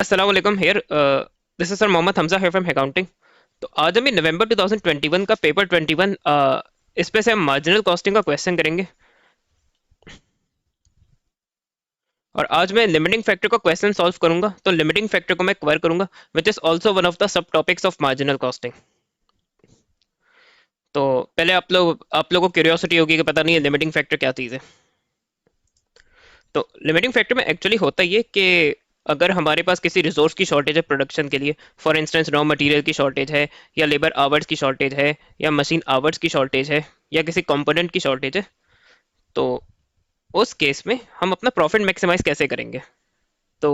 अस्सलाम वालेकुम here. This is sir Mohammad Hamza here from accounting. तो आज हम नवंबर 2021 का पेपर 21 इस पे से हम मार्जिनल कॉस्टिंग का क्वेश्चन करेंगे। और आज मैं लिमिटिंग फैक्टर का क्वेश्चन सॉल्व करूंगा, तो लिमिटिंग फैक्टर को मैं कवर करूंगा which is also one of the sub topics of marginal costing. तो पहले आप लोगों को क्यूरियोसिटी होगी कि पता नहीं है लिमिटिंग फैक्टर क्या चीज़ है। तो लिमिटिंग फैक्टर में एक्चुअली होता ये कि अगर हमारे पास किसी रिसोर्स की शॉर्टेज है प्रोडक्शन के लिए, फॉर इंस्टेंस रॉ मटेरियल की शॉर्टेज है, या लेबर आवर्स की शॉर्टेज है, या मशीन आवर्स की शॉर्टेज है, या किसी कंपोनेंट की शॉर्टेज है, तो उस केस में हम अपना प्रॉफिट मैक्सिमाइज कैसे करेंगे। तो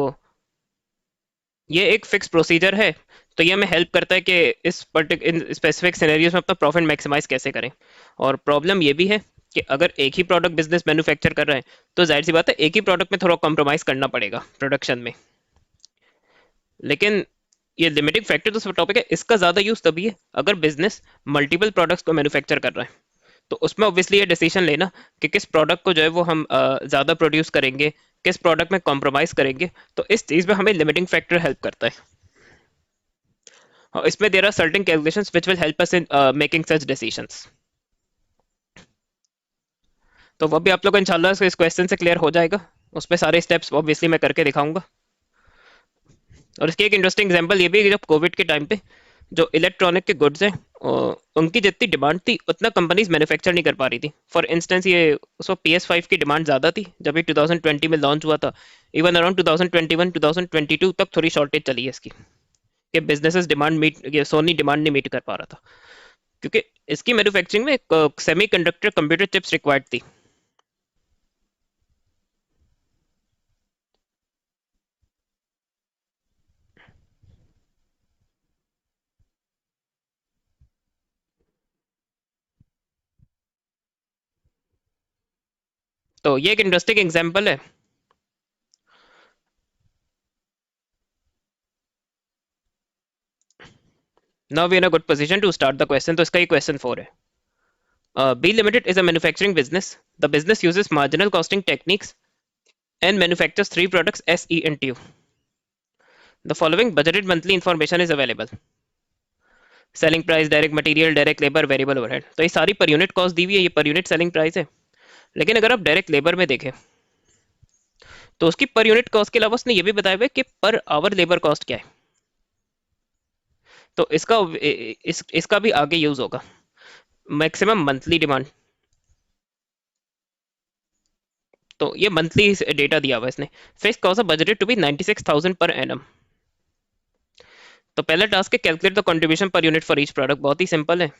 ये एक फिक्स प्रोसीजर है। तो ये हमें हेल्प करता है कि इन स्पेसिफिक सिनेरियोज में अपना प्रॉफिट मैक्सिमाइज कैसे करें। और प्रॉब्लम ये भी है कि अगर एक ही प्रोडक्ट बिजनेस मैन्युफैक्चर कर रहे हैं, तो जाहिर सी बात है एक ही प्रोडक्ट में थोड़ा कॉम्प्रोमाइज करना पड़ेगा प्रोडक्शन में। लेकिन ये लिमिटिंग फैक्टर तो टॉपिक है, इसका ज़्यादा यूज़ तभी है अगर बिजनेस मल्टीपल प्रोडक्ट्स को मैन्युफैक्चर कर रहा है। तो उसमें ऑब्वियसली ये डिसीजन लेना कि किस प्रोडक्ट को जो है वो हम ज़्यादा प्रोड्यूस करेंगे, किस प्रोडक्ट में कॉम्प्रोमाइज़ करेंगे। तो इस चीज़ में हमें लिमिटिंग फैक्टर हेल्प करता है। और इसमें there are certain calculations which will help us in making such decisions. तो वो भी आप लोग को इंशाल्लाह इस क्वेश्चन से क्लियर हो जाएगा। उस पर सारे स्टेप्स ऑब्वियसली मैं करके दिखाऊंगा। और इसकी एक इंटरेस्टिंग एग्जांपल ये भी है कि जब कोविड के टाइम पे जो इलेक्ट्रॉनिक के गुड्स हैं, उनकी जितनी डिमांड थी उतना कंपनीज मैन्युफैक्चर नहीं कर पा रही थी। फॉर इंस्टेंस ये उस वक्त PS5 की डिमांड ज़्यादा थी जब ये 2020 में लॉन्च हुआ था। इवन अराउंड 2021 2022 तक थोड़ी शॉर्टेज चली है इसकी, कि businesses demand meet, Sony demand नहीं मीट कर पा रहा था, क्योंकि इसकी मैन्युफैक्चरिंग में semiconductor computer chips required थी। तो ये एक इंटरेस्टिंग एग्जाम्पल है। Now we in a good position to start the question. तो इसका ये क्वेश्चन 4 है। B Limited is a manufacturing business. The business uses marginal costing techniques and manufactures three products S, E, and T. The following budgeted monthly information is available. Selling price, direct material, direct labour, variable overhead. तो ये सारी per unit cost दी हुई है, ये per unit selling price है। लेकिन अगर आप डायरेक्ट लेबर में देखें, तो उसकी पर यूनिट कॉस्ट के अलावा उसने ये भी बताया हुआ है कि पर आवर लेबर कॉस्ट क्या है। तो इसका भी आगे यूज होगा। मैक्सिमम मंथली डिमांड, तो ये मंथली डेटा दिया हुआ है इसने। Fix cost budgeted to be 96,000 per annum. तो पहला टास्क है calculate the contribution per unit for each product. बहुत ही सिंपल है,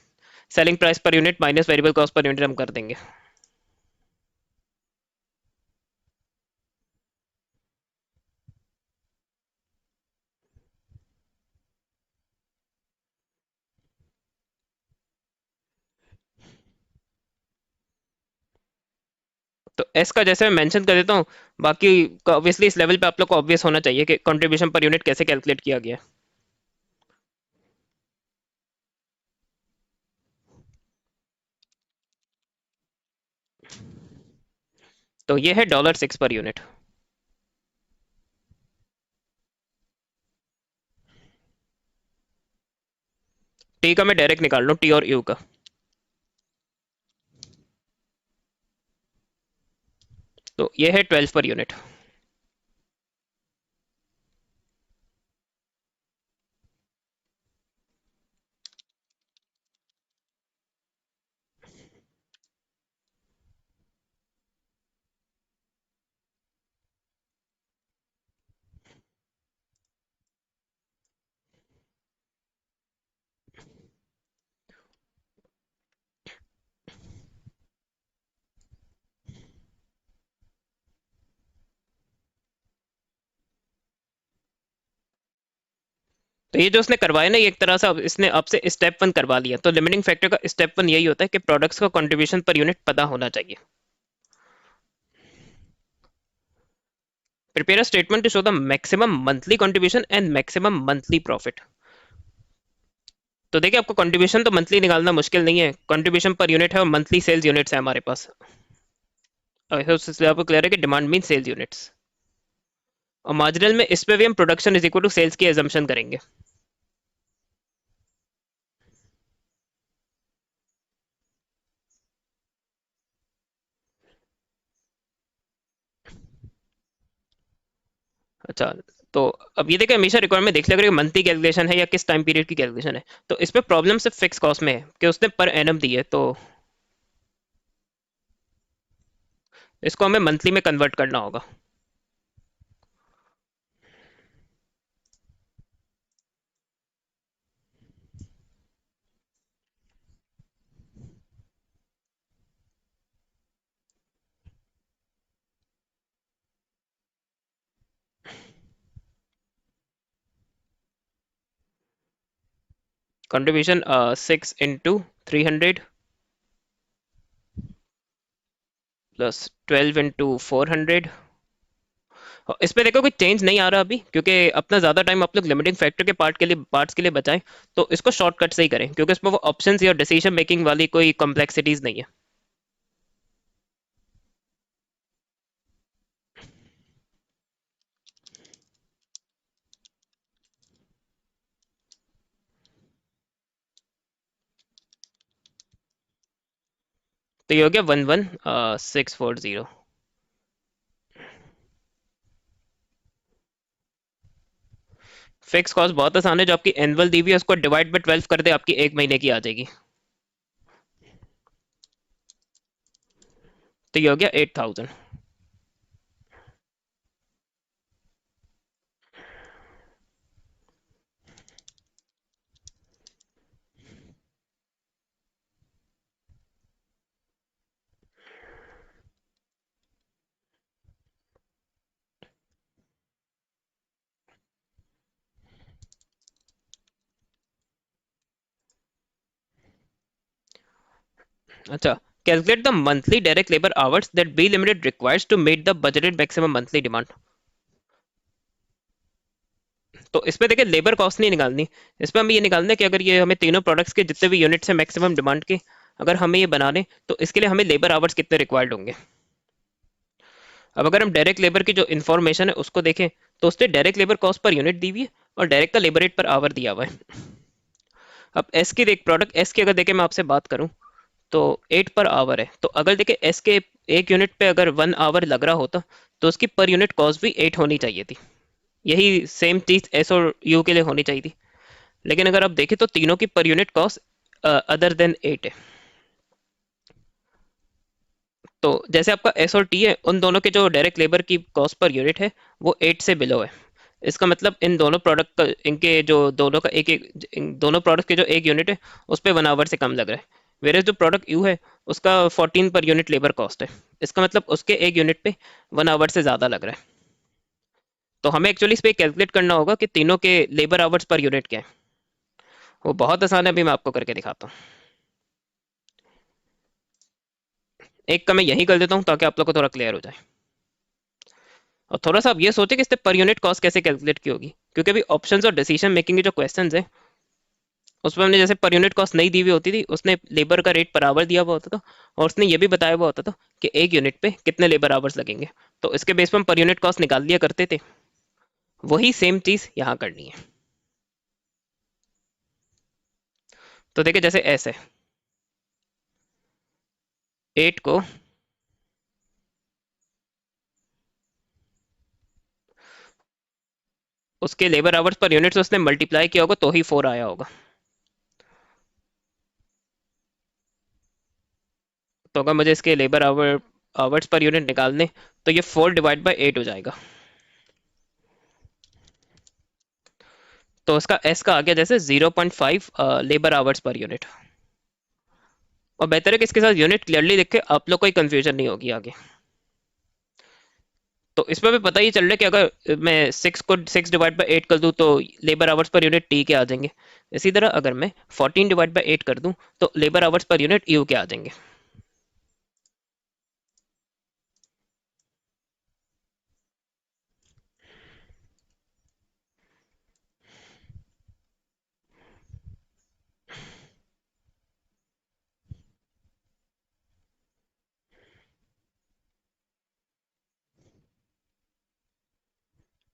selling price per unit minus variable cost per unit हम कर देंगे। तो एस का जैसे मैं मेंशन कर देता हूँ, बाकी ऑब्वियसली इस लेवल पे आप लोग को ऑब्वियस होना चाहिए कि कंट्रीब्यूशन पर यूनिट कैसे कैलकुलेट किया गया है। तो ये है $6 पर यूनिट। टी का मैं डायरेक्ट निकाल लूँ, टी और यू का। तो ये है 12 पर यूनिट। तो ये जो उसने करवाया ना, ये एक तरह से इसने आपसे स्टेप 1 करवा लिया। तो लिमिटिंग फैक्टर का स्टेप 1 यही होता है कि प्रोडक्ट्स का कंट्रीब्यूशन पर यूनिट पता होना चाहिए। Prepare a statement to show the maximum monthly contribution and maximum monthly profit. तो देखिए, आपको कंट्रीब्यूशन तो मंथली निकालना मुश्किल नहीं है, कंट्रीब्यूशन पर यूनिट है और मंथली सेल्स यूनिट्स है हमारे पास। अब इसलिए आपको क्लियर है कि डिमांड मीन सेल्स यूनिट्स। और मार्जिनल में इस पे भी हम production is equal to sales की एजम्पशन करेंगे। अच्छा, तो अब ये देखिए हमेशा रिकॉर्ड में देख लिया करिए मंथली कैलकुलेशन है या किस टाइम पीरियड की कैलकुलेशन है। तो इस पे प्रॉब्लम सिर्फ फिक्स कॉस्ट में है कि उसने पर एनम दी है, तो इसको हमें मंथली में कन्वर्ट करना होगा। Contribution 6 into 300 plus 12 into 400। इस पे देखो कोई चेंज नहीं आ रहा अभी, क्योंकि अपना ज्यादा टाइम आप लोग लिमिटिंग फैक्टर के पार्ट्स के लिए बचाएं। तो इसको शॉर्टकट से ही करें, क्योंकि इसमें वो ऑप्शंस या डिसीजन मेकिंग वाली कोई कॉम्प्लेक्सिटीज नहीं है। तो ये हो गया 11640। फिक्स कॉस्ट बहुत आसान है, जो आपकी एनुअल दी हुई है उसको डिवाइड बाई 12 कर दे, आपकी एक महीने की आ जाएगी। तो ये हो गया 8000। अच्छा, calculate the monthly direct labour hours that be limited requires to meet the budgeted maximum monthly demand. तो इसमें देखिए लेबर कॉस्ट नहीं निकालनी, इसमें हमें ये निकालना है कि अगर ये हमें तीनों प्रोडक्ट्स के जितने भी यूनिट्स हैं मैक्सिमम डिमांड के, अगर हमें ये बनाने, तो इसके लिए हमें लेबर आवर्स कितने रिक्वायर्ड होंगे। अब अगर हम डायरेक्ट लेबर की जो इन्फॉर्मेशन है उसको देखें, तो उसने direct labour cost per unit दी हुई है और डायरेक्ट का लेबर रेट पर आवर दिया हुआ है। अब एस की देख, प्रोडक्ट एस की अगर देखें मैं आपसे बात करूं, तो 8 पर आवर है। तो अगर देखें एस के एक यूनिट पे अगर 1 आवर लग रहा होता, तो उसकी पर यूनिट कॉस्ट भी 8 होनी चाहिए थी। यही सेम चीज एस और यू के लिए होनी चाहिए थी। लेकिन अगर आप देखें तो तीनों की per unit cost other than 8 है। तो जैसे आपका एस और टी है, उन दोनों के जो डायरेक्ट लेबर की कॉस्ट पर यूनिट है वो 8 से बिलो है। इसका मतलब इन दोनों प्रोडक्ट का, इनके जो दोनों का एक एक, इन दोनों प्रोडक्ट के जो एक यूनिट है उस पर 1 आवर से कम लग रहा है। वेरे जो प्रोडक्ट यू है उसका 14 पर यूनिट लेबर कॉस्ट है। इसका मतलब उसके एक यूनिट पे 1 आवर से ज़्यादा लग रहा है। तो हमें एक्चुअली इस पर कैलकुलेट करना होगा कि तीनों के लेबर आवर्स पर यूनिट क्या है। वो बहुत आसान है, अभी मैं आपको करके दिखाता हूँ। एक का मैं यही कर देता हूँ ताकि आप लोग को थोड़ा क्लियर हो जाए। और थोड़ा सा आप ये सोचे कि इससे पर यूनिट कॉस्ट कैसे कैलकुलेट की होगी, क्योंकि अभी ऑप्शंस और डिसीजन मेकिंग के जो क्वेश्चंस हैं उसमें हमने जैसे पर यूनिट कॉस्ट नहीं दी हुई होती थी, उसने लेबर का रेट पर आवर दिया हुआ होता था और उसने ये भी बताया हुआ होता था कि एक यूनिट पे कितने लेबर आवर्स लगेंगे। तो इसके बेस पर हम पर यूनिट कॉस्ट निकाल लिया करते थे। वही सेम चीज यहाँ करनी है। तो देखिए जैसे ऐसे 8 को उसके लेबर आवर्स पर यूनिट से उसने मल्टीप्लाई किया होगा तो ही 4 आया होगा। तो अगर मुझे इसके लेबर आवर्स पर यूनिट निकालने, तो ये 4 डिवाइड बाई 8 हो जाएगा। तो उसका एस का आ गया जैसे 0.5 लेबर आवर्स पर यूनिट। और बेहतर है कि इसके साथ यूनिट क्लियरली लिखे, आप लोग कोई कंफ्यूजन नहीं होगी आगे। तो इसमें भी पता ही चल रहा है कि अगर मैं 6 डिवाइड बाई 8 कर दूं तो labour hours per unit T के आ जाएंगे। इसी तरह अगर मैं 14 डिवाइड बाई 8 कर दूं तो labour hours per unit you के आ जाएंगे।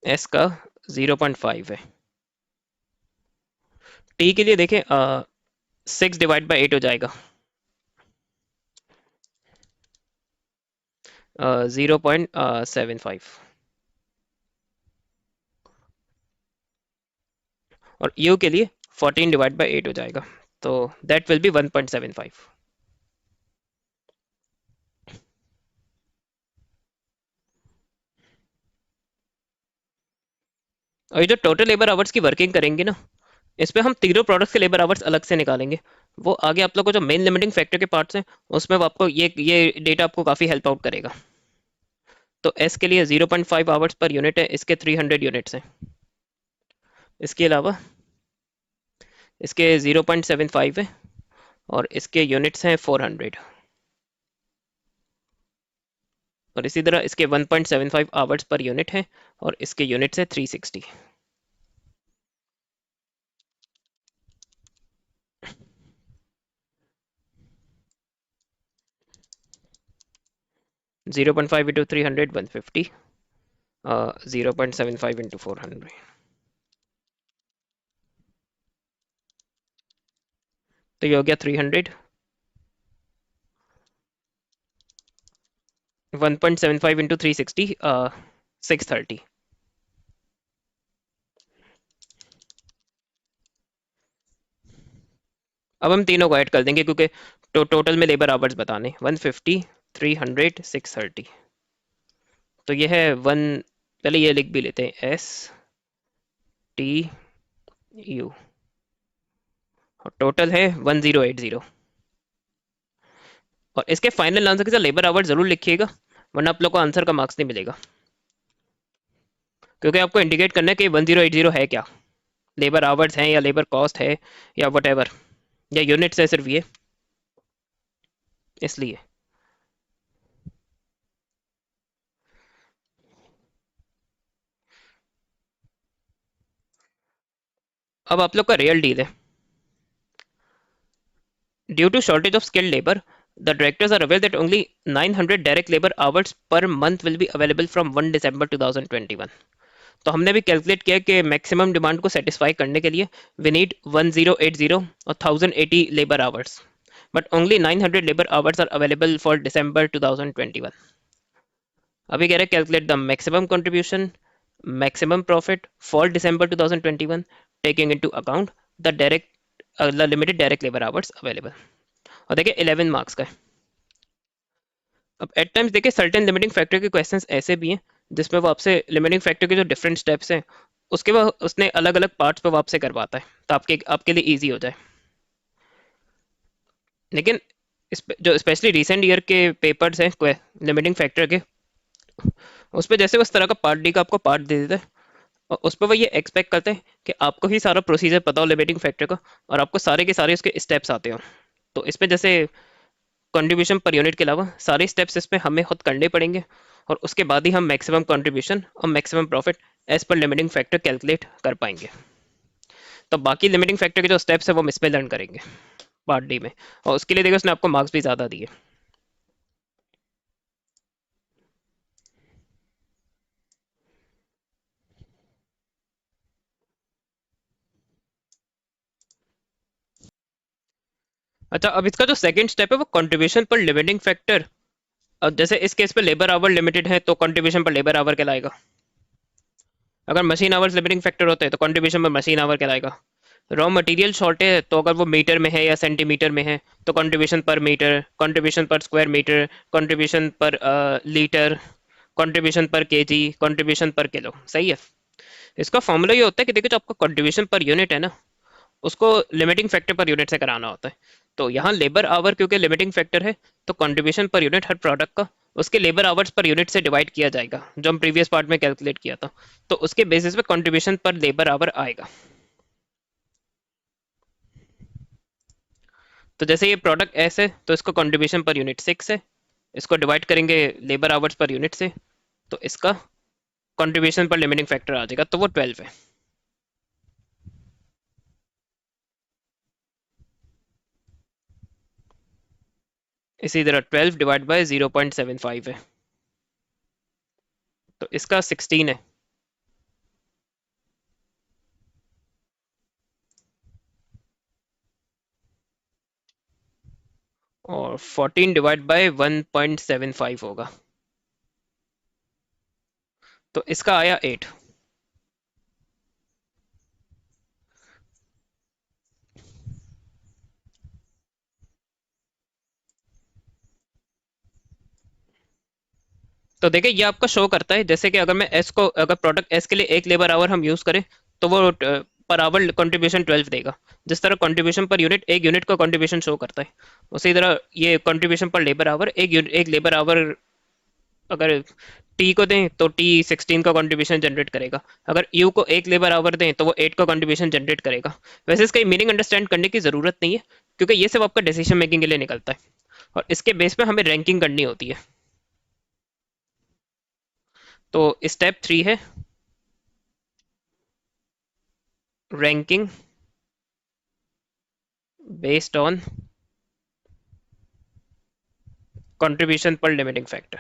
एस का 0.5 है। टी के लिए देखें 6 डिवाइड बाई 8 हो जाएगा 0.75। और यू के लिए 14 डिवाइड बाई 8 हो जाएगा, तो दैट विल बी 1.75। और ये जो टोटल लेबर आवर्स की वर्किंग करेंगे ना, इस पे हम तीनों प्रोडक्ट्स के लेबर आवर्स अलग से निकालेंगे। वो आगे आप लोग को जो मेन लिमिटिंग फैक्टर के पार्ट्स हैं उसमें वो आपको ये डेटा आपको काफ़ी हेल्प आउट करेगा। तो एस के लिए 0.5 आवर्स पर यूनिट है, इसके 300 यूनिट्स हैं। इसके अलावा इसके 0.75 है और इसके यूनिट्स हैं 400। और इसी तरह इसके 1.75 आवर्स पर यूनिट है और इसके यूनिट्स है 360। 0.5 इंटू 300 150, 0.75 इंटू 400, तो ये हो गया 300। 1.75 इंटू 360 630। अब हम तीनों को ऐड कर देंगे क्योंकि टोटल में लेबर आवर्स बताने 150 300 630। तो ये है वन, पहले ये लिख भी लेते हैं एस टी यू, और टोटल है 1080। और इसके फाइनल आंसर के साथ लेबर आवर्स जरूर लिखिएगा, वरना आप लोग को आंसर का मार्क्स नहीं मिलेगा, क्योंकि आपको इंडिकेट करना है कि 1080 है क्या, लेबर आवर्स हैं या लेबर कॉस्ट है या वट या यूनिट्स है सिर्फ ये, इसलिए। अब आप लोग का रियल डील है। Due to shortage of skilled labour, the directors are aware that only 900 direct labor hours per month will be available from 1 December 2021। तो हमने भी कैलकुलेट किया कि मैक्सिमम डिमांड को सेटिस्फाई करने के लिए वी नीड 1080 और 1080 labour hours, but only 900 labour hours are available for December 2021। अभी कह रहे calculate the maximum contribution maximum profit for December 2021 taking into account the direct the limited direct labour hours available. और देखिए 11 marks का है। अब at times देखिए certain limiting factor के क्वेश्चंस ऐसे भी हैं जिसमें वो आपसे लिमिटिंग फैक्टर के जो डिफरेंट स्टेप्स हैं उसके बाद उसने अलग अलग पार्ट्स पे वो आपसे करवाता है, तो आपके आपके लिए इजी हो जाए। लेकिन जो स्पेशली रिसेंट ईयर के पेपर्स हैं लिमिटिंग फैक्टर के, उस पर जैसे उस तरह का पार्ट डी का आपको पार्ट दे देता है और उस पर वो ये एक्सपेक्ट करते हैं कि आपको ही सारा प्रोसीजर पता हो लिमिटिंग फैक्टर का और आपको सारे के सारे उसके स्टेप्स आते हो। तो इसमें जैसे कंट्रीब्यूशन पर यूनिट के अलावा सारे स्टेप्स इसमें हमें खुद करने पड़ेंगे और उसके बाद ही हम मैक्सिमम कंट्रीब्यूशन और maximum profit as per limiting factor calculate कर पाएंगे। तो बाकी लिमिटिंग फैक्टर के जो स्टेप्स है वो हम इसमें लर्न करेंगे पार्ट डी में, और उसके लिए देखो उसने आपको मार्क्स भी ज़्यादा दिए। अच्छा, अब इसका जो सेकंड स्टेप है वो कंट्रीब्यूशन पर लिमिटिंग फैक्टर। अब जैसे इस केस पे लेबर आवर लिमिटेड है तो कंट्रीब्यूशन पर लेबर आवर कहलाएगा। अगर मशीन आवर्स लिमिटिंग फैक्टर होते हैं तो कंट्रीब्यूशन पर मशीन आवर कहलाएगा। रॉ मटेरियल शॉर्ट है तो अगर वो मीटर में है या सेंटीमीटर में है तो contribution per metre, contribution per square metre, contribution per litre, contribution per KG, contribution per kilo. सही है। इसका फॉर्मूला ये होता है कि देखो जो आपका कंट्रीब्यूशन पर यूनिट है ना, उसको लिमिटिंग फैक्टर पर यूनिट से कराना होता है। तो यहाँ लेबर आवर क्योंकि लिमिटिंग फैक्टर है तो कंट्रीब्यूशन पर यूनिट हर प्रोडक्ट का उसके लेबर आवर्स पर यूनिट से डिवाइड किया जाएगा, जो हम प्रीवियस पार्ट में कैलकुलेट किया था। तो उसके बेसिस पे कंट्रीब्यूशन पर लेबर आवर आएगा। तो जैसे ये प्रोडक्ट एस है तो इसका कंट्रीब्यूशन पर यूनिट 6 है, इसको डिवाइड करेंगे लेबर आवर्स पर यूनिट से, तो इसका कंट्रीब्यूशन पर लिमिटिंग फैक्टर आ जाएगा, तो वो 12 है। इसी तरह 12 डिवाइड बाय 0.75 है, तो इसका 16 है। और 14 डिवाइड बाय 1.75 होगा, तो इसका आया 8। तो देखिए ये आपका शो करता है जैसे कि अगर मैं एस को, अगर प्रोडक्ट एस के लिए एक लेबर आवर हम यूज करें तो वो पर आवर कंट्रीब्यूशन 12 देगा। जिस तरह कंट्रीब्यूशन पर यूनिट एक यूनिट का कंट्रीब्यूशन शो करता है, उसी तरह ये कंट्रीब्यूशन पर लेबर आवर एक लेबर आवर अगर टी को दें तो टी 16 का कंट्रीब्यूशन जनरेट करेगा, अगर यू को एक लेबर आवर दें तो वो 8 का कंट्रीब्यूशन जनरेट करेगा। वैसे इसका मीनिंग अंडरस्टैंड करने की ज़रूरत नहीं है, क्योंकि ये सब आपका डिसीजन मेकिंग के लिए निकलता है और इसके बेस पे हमें रैंकिंग करनी होती है। तो स्टेप 3 है ranking based on contribution per limiting factor.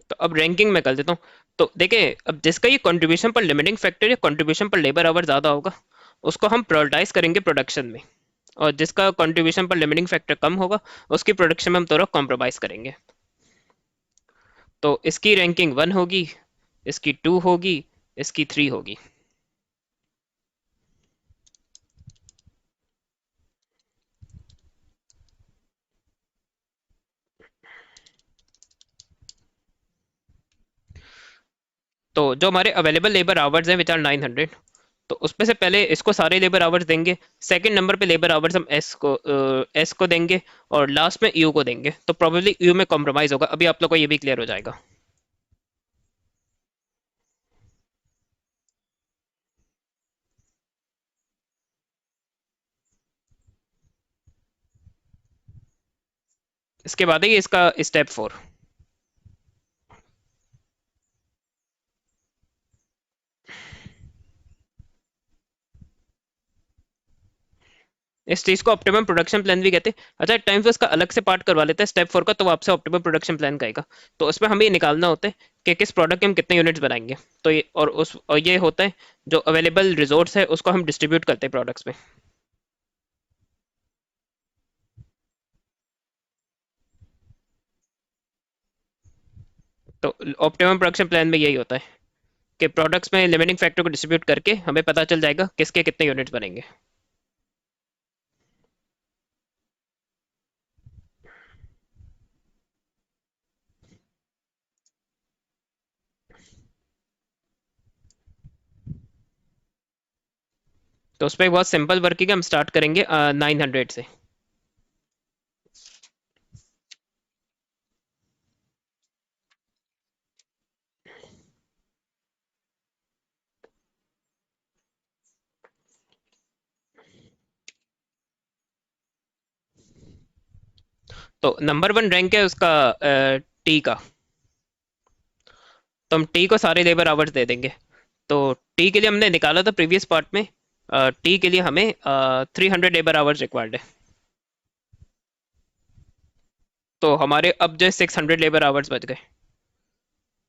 तो अब रैंकिंग में कर देता हूँ। तो देखिए अब जिसका ये कंट्रीब्यूशन पर लिमिटिंग फैक्टर या कंट्रीब्यूशन पर लेबर आवर ज़्यादा होगा उसको हम प्रायोरिटाइज करेंगे प्रोडक्शन में, और जिसका कंट्रीब्यूशन पर लिमिटिंग फैक्टर कम होगा उसकी प्रोडक्शन में हम थोड़ा कॉम्प्रोमाइज़ करेंगे। तो इसकी रैंकिंग 1 होगी, इसकी 2 होगी, इसकी 3 होगी। तो जो हमारे अवेलेबल लेबर आवर्स हैं विच आर 900, तो उसमें से पहले इसको सारे लेबर आवर्स देंगे। सेकंड नंबर पे लेबर आवर्स हम एस को देंगे, और लास्ट में यू को देंगे। तो प्रोबेबली यू में कॉम्प्रोमाइज होगा, अभी आप लोग को ये भी क्लियर हो जाएगा। इसके बाद है ये इसका स्टेप 4। इस चीज को ऑप्टिमम प्रोडक्शन प्लान भी कहते हैं। अच्छा एक टाइम से इसका अलग से पार्ट करवा लेते हैं स्टेप 4 का, तो वो आपसे ऑप्टिमम प्रोडक्शन प्लान कहेगा। तो उसमें हमें ये निकालना होता है कि किस प्रोडक्ट के हम कितने यूनिट्स बनाएंगे। तो ये और ये होता है जो अवेलेबल रिजोर्स है उसको हम डिस्ट्रीब्यूट करते हैं प्रोडक्ट्स में। तो ऑप्टिमम प्रोडक्शन प्लान में यही होता है कि प्रोडक्ट्स में लिमिटिंग फैक्टर को डिस्ट्रीब्यूट करके हमें पता चल जाएगा किसके कितने यूनिट्स बनेंगे। तो उस पर बहुत सिंपल वर्किंग है, हम स्टार्ट करेंगे 900 से। तो नंबर 1 रैंक है उसका टी का। तो हम टी को सारे लेबर आवर्स दे देंगे। तो टी के लिए हमने निकाला था प्रीवियस पार्ट में, टी के लिए हमें 300 लेबर आवर्स रिक्वायर्ड है। तो हमारे अब जो 600 लेबर आवर्स बच गए।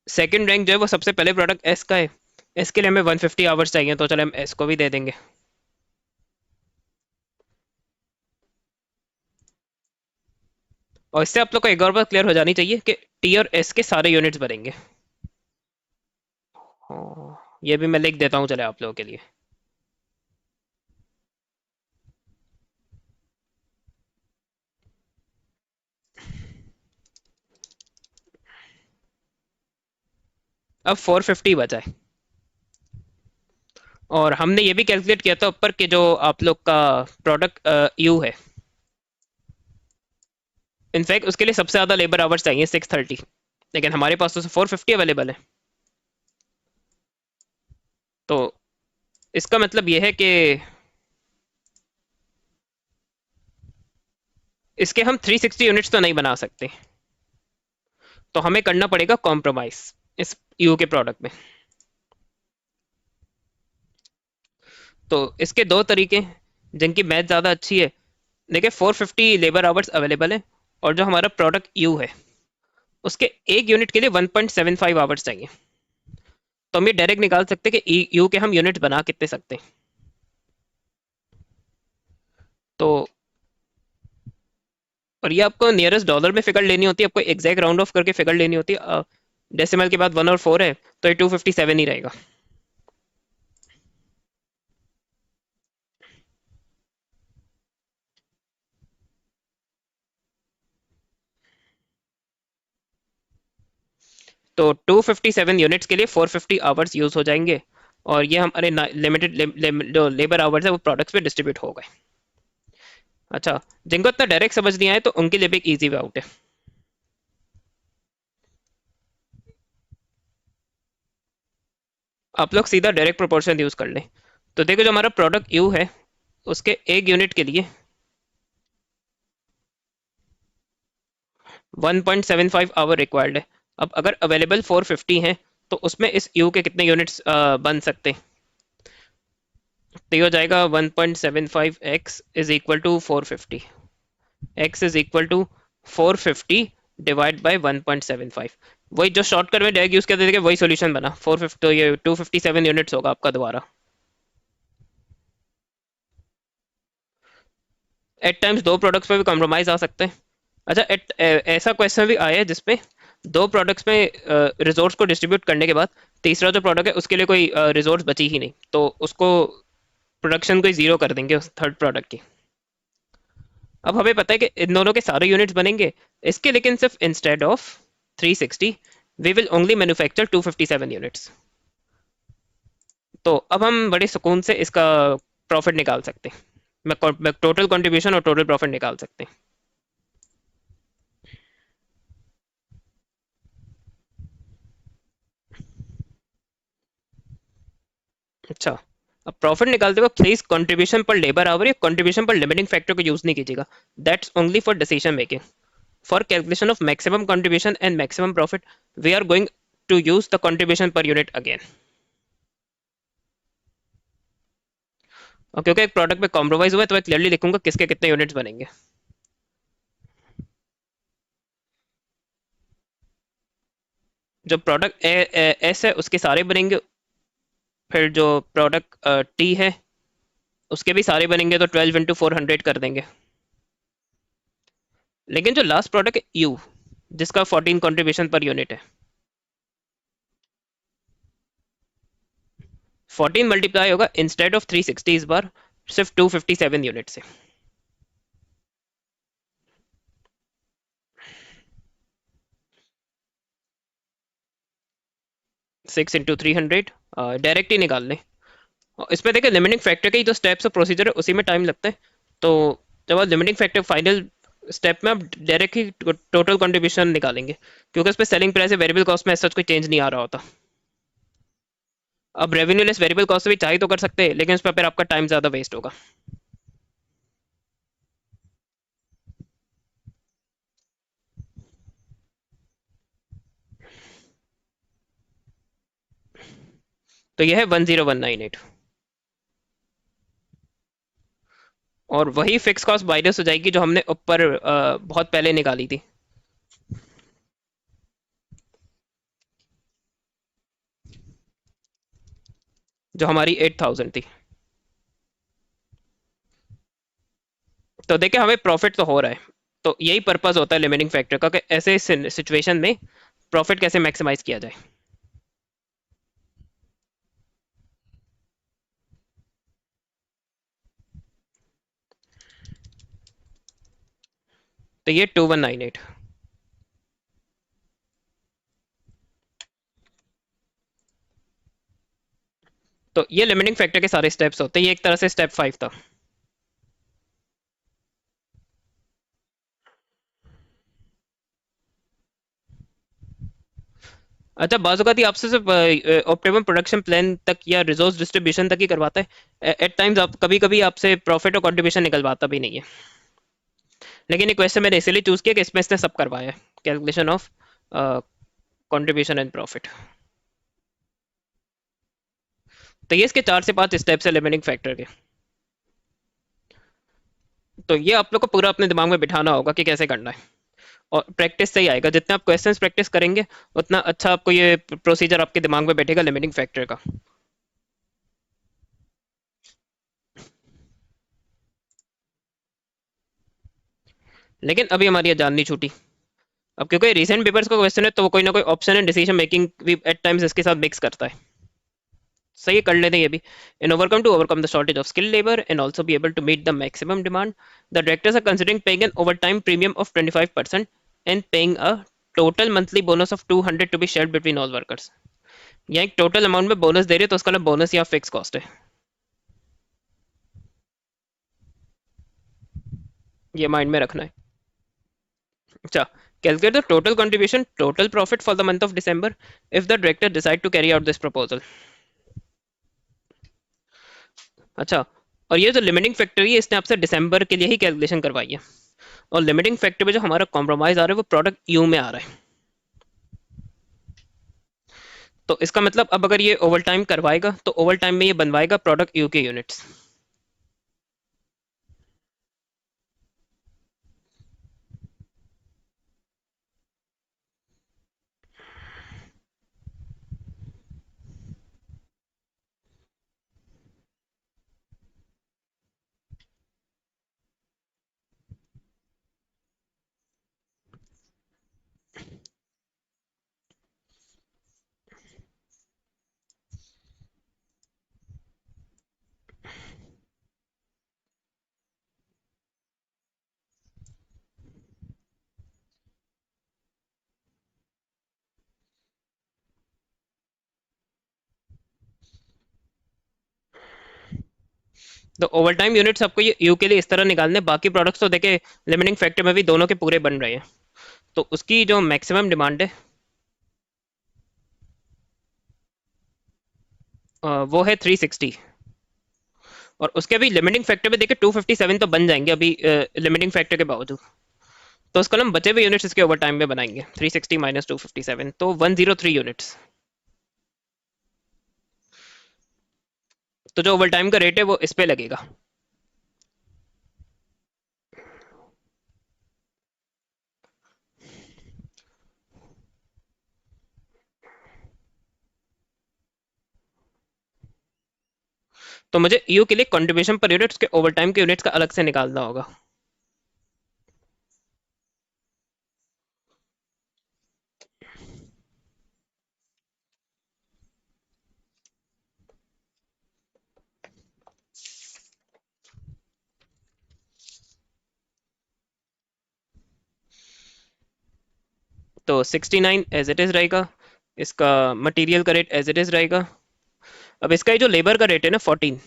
सेकंड रैंक जो है वो सबसे पहले प्रोडक्ट एस का है, एस के लिए हमें 150 आवर्स चाहिए, तो चले हम एस को भी दे देंगे। और इससे आप लोग को एक और बात क्लियर हो जानी चाहिए कि टी और एस के सारे यूनिट्स बनेंगे। हाँ, ये भी मैं लिख देता हूँ चले आप लोगों के लिए। अब 450 बचा है, और हमने ये भी कैलकुलेट किया था ऊपर कि जो आप लोग का प्रोडक्ट यू है, इनफैक्ट उसके लिए सबसे ज़्यादा लेबर आवर्स चाहिए 630, लेकिन हमारे पास तो 450 अवेलेबल है। तो इसका मतलब ये है कि इसके हम 360 यूनिट्स तो नहीं बना सकते, तो हमें करना पड़ेगा कॉम्प्रोमाइज इस यू के प्रोडक्ट में। तो इसके दो तरीके हैं जिनकी मैथ ज़्यादा अच्छी है। देखिए 450 लेबर आवर्स अवेलेबल है, और जो हमारा प्रोडक्ट यू है उसके एक यूनिट के लिए 1.75 आवर्स चाहिए। तो हम ये डायरेक्ट निकाल सकते हैं कि यू के हम यूनिट बना कितने सकते हैं। तो और ये आपको नियरेस्ट डॉलर में फिगर लेनी होती है, आपको एग्जैक्ट राउंड ऑफ करके फिगर लेनी होती है। डेसिमल के बाद 1 और 4 है, तो ये 257 ही रहेगा। तो 257 यूनिट्स के लिए 450 आवर्स यूज हो जाएंगे, और ये हमारे लिमिटेड जो लेबर आवर्स है वो प्रोडक्ट्स पे डिस्ट्रीब्यूट हो गए। अच्छा, जिनको इतना डायरेक्ट समझ नहीं आए तो उनके लिए भी एक इजी वे आउट है। आप लोग सीधा डायरेक्ट प्रोपोर्शन यूज कर लें। तो देखो, जो हमारा प्रोडक्ट यू है उसके एक यूनिट के लिए 1.75 आवर रिक्वायर्ड है। अब अगर अवेलेबल 450 हैं तो उसमें इस यू के कितने यूनिट्स बन सकते हैं? तो ये हो जाएगा 1.75 x is equal to 450। X is equal to 450 divide by 1.75। वही जो शॉर्टकट में डायरेक्ट यूज करते थे वही सॉल्यूशन बना 450, तो ये 257 यूनिट्स होगा आपका दोबारा। एट टाइम्स दो प्रोडक्ट्स में भी कॉम्प्रोमाइज आ सकते हैं। अच्छा, ऐसा क्वेश्चन भी आया है जिसपे दो प्रोडक्ट्स में रिजोर्स को डिस्ट्रीब्यूट करने के बाद तीसरा जो प्रोडक्ट है उसके लिए कोई रिजोर्स बची ही नहीं, तो उसको प्रोडक्शन को जीरो कर देंगे उस थर्ड प्रोडक्ट की। अब हमें पता है कि इन दोनों के सारे यूनिट्स बनेंगे इसके, लेकिन सिर्फ instead of 360 we will only manufacture 257 units. तो अब हम बड़े सुकून से इसका प्रॉफिट निकाल सकते हैं। मैं टोटल कंट्रीब्यूशन और टोटल प्रॉफिट निकाल सकते हैं। अच्छा, अब प्रॉफिट निकालते वक्त please contribution per labour hour या कंट्रीब्यूशन पर लिमिटिंग फैक्टर को यूज नहीं कीजिएगा। That's only for decision making. For calculation of maximum contribution and maximum profit we are going to use the contribution per unit again. और क्योंकि एक product में compromise हुआ है तो मैं क्लियरली लिखूंगा किसके कितने यूनिट्स बनेंगे। जो प्रोडक्ट एस है उसके सारे बनेंगे, फिर जो प्रोडक्ट टी है उसके भी सारे बनेंगे, तो 12 × 400 कर देंगे। लेकिन जो लास्ट प्रोडक्ट है यू, जिसका 14 कंट्रीब्यूशन पर यूनिट है, 14 मल्टीप्लाई होगा इंस्टेड ऑफ 360 इस बार सिर्फ 257 यूनिट से। 6 × 300 डायरेक्ट ही निकाल लें। और इसमें देखिए लिमिटिंग फैक्टर के जो स्टेप्स और प्रोसीजर है उसी में टाइम लगता है। तो जब आप लिमिटिंग फैक्टर फाइनल स्टेप में आप डायरेक्ट ही टोटल कंट्रीब्यूशन निकालेंगे, क्योंकि उस पर सेलिंग प्राइस वेरिएबल कॉस्ट में सच कोई चेंज नहीं आ रहा होता। अब रेवेन्यू लेस वेरिएबल कॉस्ट भी चाहे तो कर सकते हैं, लेकिन उस पर फिर आपका टाइम ज़्यादा वेस्ट होगा। तो यह है 10198, और वही फिक्स कॉस्ट माइनस हो जाएगी जो हमने ऊपर बहुत पहले निकाली थी, जो हमारी 8000 थी। तो देखिए हमें प्रॉफिट तो हो रहा है। तो यही पर्पस होता है लिमिटिंग फैक्टर का, कि ऐसे सिचुएशन में प्रॉफिट कैसे मैक्सिमाइज किया जाए। तो ये 2198। तो ये लिमिटिंग फैक्टर के सारे स्टेप्स होते हैं, ये एक तरह से स्टेप 5 था। अच्छा, बाज़ आपसे सिर्फ ऑप्टिमम प्रोडक्शन प्लान तक या रिसोर्स डिस्ट्रीब्यूशन तक ही करवाता है। एट टाइम्स आप कभी कभी आपसे प्रॉफिट और कंट्रीब्यूशन निकलवाता भी नहीं है। लेकिन ये क्वेश्चन मैंने इसीलिए चूज किया कि इसमें इसने सब करवाया है, calculation of contribution and profit. तो ये इसके 4 से 5 स्टेप्स है लिमिटिंग फैक्टर के। तो ये आप लोग को पूरा अपने दिमाग में बिठाना होगा कि कैसे करना है। और प्रैक्टिस से ही आएगा, जितने आप क्वेश्चंस प्रैक्टिस करेंगे उतना अच्छा आपको ये प्रोसीजर आपके दिमाग में बैठेगा लिमिटिंग फैक्टर का। लेकिन अभी हमारी ये जान नहीं छूटी। अब क्योंकि रिसेंट पेपर्स का क्वेश्चन है तो वो कोई ना कोई ऑप्शन एंड डिसीजन मेकिंग भी एट टाइम्स इसके साथ मिक्स करता है। सही है, कर लेते हैं ये भी। In overcome to overcome the shortage of skill labour and also be able to meet the maximum demand, the directors are considering paying an overtime premium of 25% and paying a total monthly bonus of 200 to be shared between all workers. यहाँ एक total amount में bonus दे रहे हैं तो उसका ना bonus या फिक्स कॉस्ट है, ये माइंड में रखना है। अच्छा, calculate the total contribution total profit for the month of December if the director decide to carry out this proposal। अच्छा, और ये जो लिमिटिंग फैक्टर है इसने आपसे दिसंबर के लिए ही कैलकुलेशन करवाई है, और लिमिटिंग फैक्टर में जो हमारा कॉम्प्रोमाइज आ रहा है वो प्रोडक्ट यू में आ रहा है। तो इसका मतलब अब अगर ये ओवर टाइम करवाएगा तो ओवर टाइम में ये बनवाएगा प्रोडक्ट यू के यूनिट्स। तो ओवर टाइम यूनिट्स आपको ये यू के लिए इस तरह निकालने, बाकी प्रोडक्ट्स तो देखे लिमिटिंग फैक्टर में भी दोनों के पूरे बन रहे हैं। तो उसकी जो मैक्सिमम डिमांड है वो है 360, और उसके अभी लिमिटिंग फैक्टर पे देखे 257 तो बन जाएंगे अभी लिमिटिंग फैक्टर के बावजूद। तो उसका हम बचे हुए यूनिट्स इसके ओवर टाइम में बनाएंगे, 360 माइनस 257 तो 103 यूनिट्स। तो जो ओवर टाइम का रेट है वो इस पे लगेगा। तो मुझे यू के लिए कंट्रीब्यूशन पर यूनिट के ओवर टाइम के यूनिट्स का अलग से निकालना होगा। तो 69 एज इट इज रहेगा, इसका मटेरियल का रेट एज इट इज रहेगा। अब इसका ये जो लेबर का रेट है ना 14,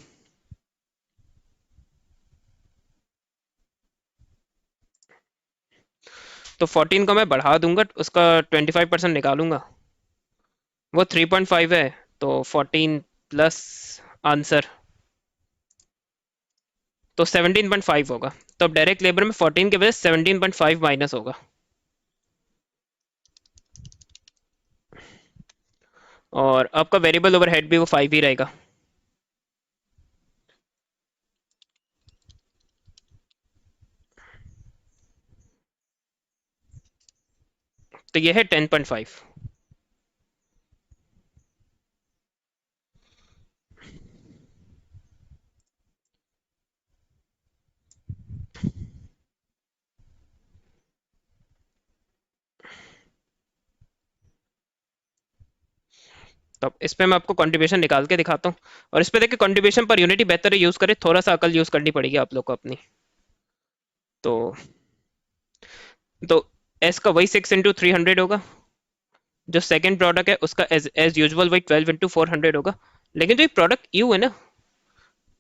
तो 14 को मैं बढ़ा दूंगा, उसका 25% निकालूंगा, वो 3.5 है। तो 14 प्लस आंसर तो 17.5 होगा। तो अब डायरेक्ट लेबर में 14 के वजह 17.5 माइनस होगा, और आपका वेरिएबल ओवरहेड भी वो 5 ही रहेगा। तो ये है 10.5। तो अब इस पे मैं आपको कंट्रीब्यूशन निकाल के दिखाता हूँ, और इस पे देखिए कंट्रीब्यूशन पर यूनिट ही बेहतर है यूज करे, थोड़ा सा अकल यूज करनी पड़ेगी आप लोग को अपनी। तो तो एस का वही 6 इंटू 300 होगा, जो सेकंड प्रोडक्ट है उसका एज एज यूजल वही 12 इंटू 400 होगा। लेकिन जो ये प्रोडक्ट यू है ना,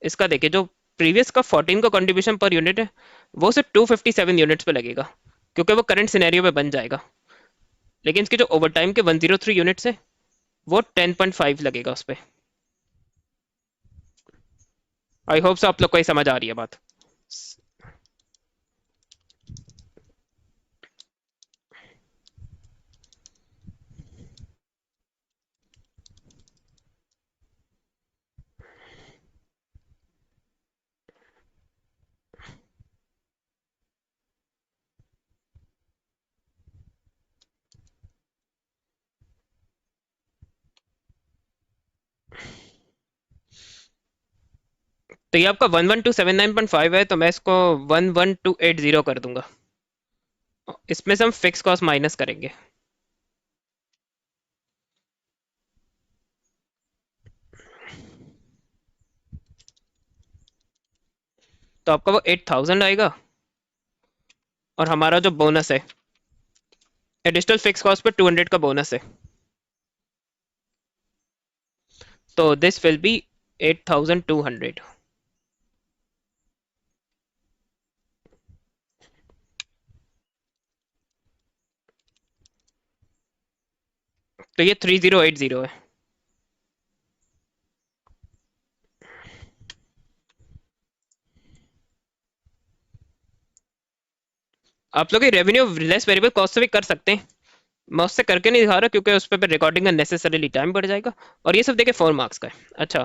इसका देखिए जो प्रीवियस का 14 का कंट्रीब्यूशन पर यूनिट है वो सिर्फ 257 यूनिट्स पे लगेगा, क्योंकि वो करंट सिनेरियो में बन जाएगा। लेकिन इसके जो ओवर टाइम के 103 यूनिट्स है वो 10.5 लगेगा उस पर। आई होप सो आप लोग को ये समझ आ रही है बात। तो ये आपका 11279.5 है, तो मैं इसको 11280 कर दूंगा। इसमें से हम फिक्स कॉस्ट माइनस करेंगे। तो आपका वो 8000 आएगा, और हमारा जो बोनस है, एडिशनल फिक्स कॉस्ट पे 200 का बोनस है, तो दिस विल बी 8200। तो ये 3080 है। आप लोग रेवेन्यू लेस वेरिएबल कॉस्ट से भी कर सकते हैं। मैं उससे करके नहीं दिखा रहा क्योंकि उस पर रिकॉर्डिंग का नेसेसरीली टाइम बढ़ जाएगा। और ये सब देखिए 4 मार्क्स का है। अच्छा,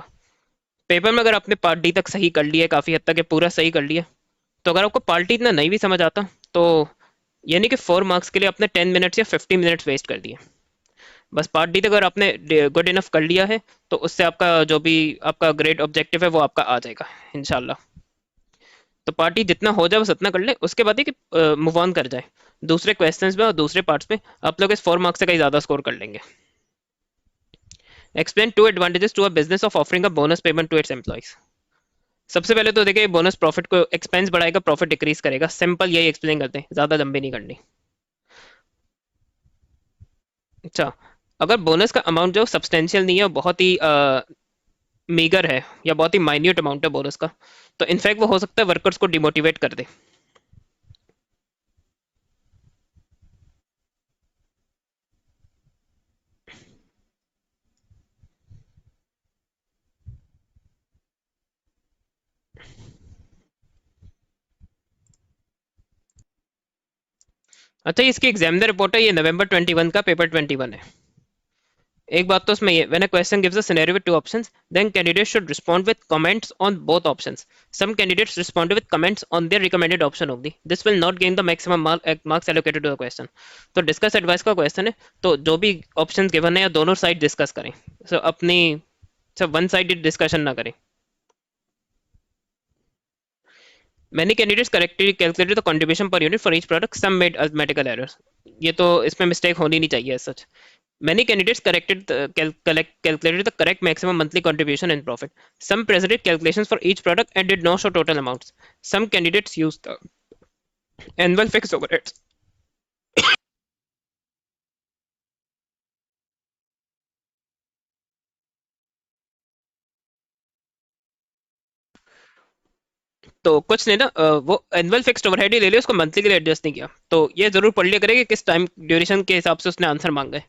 पेपर में अगर आपने पार्ट डी तक सही कर लिया है, काफ़ी हद तक ये पूरा सही कर लिया, तो अगर आपको पार्ट डी इतना नहीं भी समझ आता, तो यानी कि 4 मार्क्स के लिए आपने 10 मिनट्स या 50 मिनट्स वेस्ट कर दिए। बस पार्ट डी तक अगर आपने गुड इनफ कर लिया है, तो उससे आपका जो भी आपका ग्रेड ऑब्जेक्टिव है वो आपका आ जाएगा इंशाल्लाह। तो पार्टी जितना हो जाए बस उतना कर ले, उसके बाद ही कि मूव ऑन कर जाए दूसरे क्वेश्चंस में और दूसरे पार्ट्स में। आप लोग इस 4 मार्क्स से कहीं ज़्यादा स्कोर कर लेंगे। Explain two advantages to a business of offering a bonus payment to its employees. सबसे पहले तो देखिए, बोनस प्रॉफिट को एक्सपेंस बढ़ाएगा, प्रॉफिट डिक्रीज करेगा, सिंपल यही एक्सप्लेन करते हैं, ज़्यादा लंबी नहीं करनी। अच्छा, अगर बोनस का अमाउंट जो सब्सटेंशियल नहीं है, बहुत ही मीगर है या बहुत ही माइन्यूट अमाउंट है बोनस का, तो इनफैक्ट वो हो सकता है वर्कर्स को डिमोटिवेट कर दे। अच्छा, इसकी एग्जामिनर रिपोर्ट है, ये November 21 का, पेपर 21 है। एक बात तो उसमें ये, when a question gives a scenario with two options, then candidate should respond with comments on both options. Some candidates respond with comments on their recommended option only, this will not gain the maximum marks allocated to the question. तो discuss advice का question है, तो जो भी options given है या दोनों side discuss करें। अपनी सब वन साइडेड डिस्कशन ना करें। Many candidates correctly calculated the contribution per unit for each product. Some made arithmetical errors. ये तो इसमें मिस्टेक होनी नहीं चाहिए as such. Many candidates calculated the correct maximum monthly contribution and profit. Some presented calculations for each product and did not show total amounts. Some candidates used the annual fixed overheads. तो कुछ ने ना वो annual fixed overhead ही ले लिया, उसको monthly के लिए एडजस्ट नहीं किया। तो ये जरूर पढ़ लिया करें कि किस टाइम ड्यूरेशन के हिसाब से उसने आंसर मांगा है।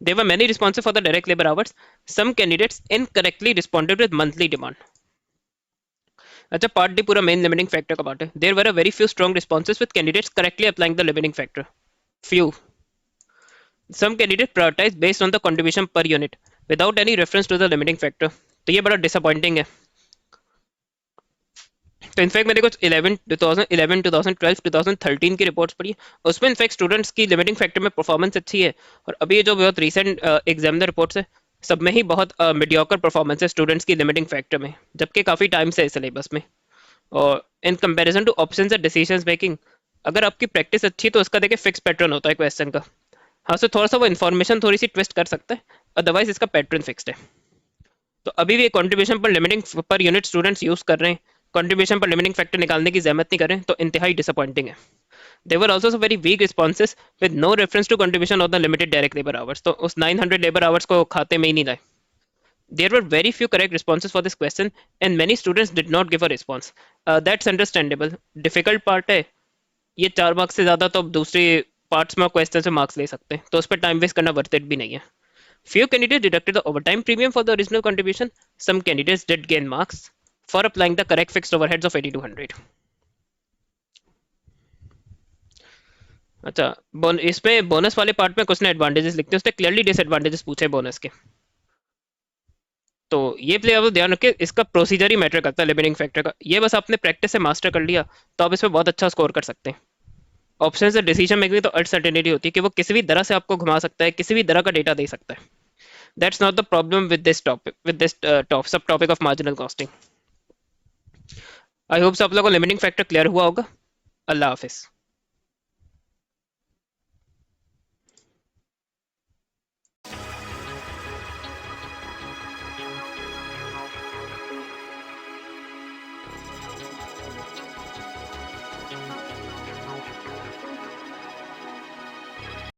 There were many responses for the direct labor hours. Some candidates incorrectly responded with monthly demand. अच्छा, पार्ट डी पूरा मेन लिमिटिंग फैक्टर का पार्ट है। There were a very few strong responses with candidates correctly applying the limiting factor. Few. Some candidate prioritise based on the contribution per unit without any reference to the limiting factor. तो ये बड़ा disappointing है। तो in fact मैंने कुछ 2011 2012 2013 की reports पढ़ी, उसमें इनफैक्ट स्टूडेंट्स की लिमिटिंग फैक्टर में परफॉर्मेंस अच्छी है। और अभी ये जो बहुत रिसेंट एग्जामिनर रिपोर्ट्स है, सब में ही बहुत मीडियोकर परफॉर्मेंस है स्टूडेंट्स की लिमिटिंग फैक्टर में, जबकि काफ़ी टाइम से है सिलेबस में। और in comparison two options and decisions making, अगर आपकी प्रैक्टिस अच्छी है तो उसका देखिए फिक्स पैटर्न होता है क्वेश्चन का। हाँ, so थोड़ा सा वो इन्फॉर्मेशन थोड़ी सी ट्विस्ट कर सकता है, अदरवाइज इसका पैटर्न फिक्स्ड है। तो अभी भी contribution per limiting per unit students use कर रहे हैं, कंट्रीब्यूशन पर लिमिटिंग फैक्टर निकालने की जहमत नहीं कर रहे हैं, तो इंतहाई डिसअपॉइंटिंग है। There were also some very weak responses with no reference to contribution of the limited direct labor hours. तो उस 900 labor hours को खाते में ही नहीं लाए। There were very few correct responses for this question and many students did not give a response. That's understandable. Difficult part है ये, 4 marks से ज्यादा तो दूसरे पार्ट्स में क्वेश्चन से मार्क्स ले सकते हैं, तो उस पर टाइम वेस्ट करना वर्थ इट भी नहीं है। Few candidates deducted the overtime premium for the original contribution. Some candidates did gain marks for applying the correct fixed overheads of 8200. अच्छा, इसमें बोनस वाले पार्ट में कुछ ने एडवांटेजेस लिखते हैं, उसने क्लियरली डिसएडवांटेजेस पूछे बोनस के। तो ये प्ले आप ध्यान रखिए, इसका प्रोसीजर ही मैटर करता है लिमिटिंग फैक्टर का। ये बस आपने प्रैक्टिस से मास्टर कर लिया तो आप इसमें बहुत अच्छा स्कोर कर सकते हैं। ऑप्शन से डिसीजन मेकिंग तो अनसर्टेनिटी होती है कि वो किसी भी तरह से आपको घुमा सकता है, किसी भी तरह का डेटा दे सकता है। That's not the problem with this topic, with this subtopic of marginal costing. I hope सब लोगों को लिमिटिंग फैक्टर क्लियर हुआ होगा। अल्लाह हाफिज।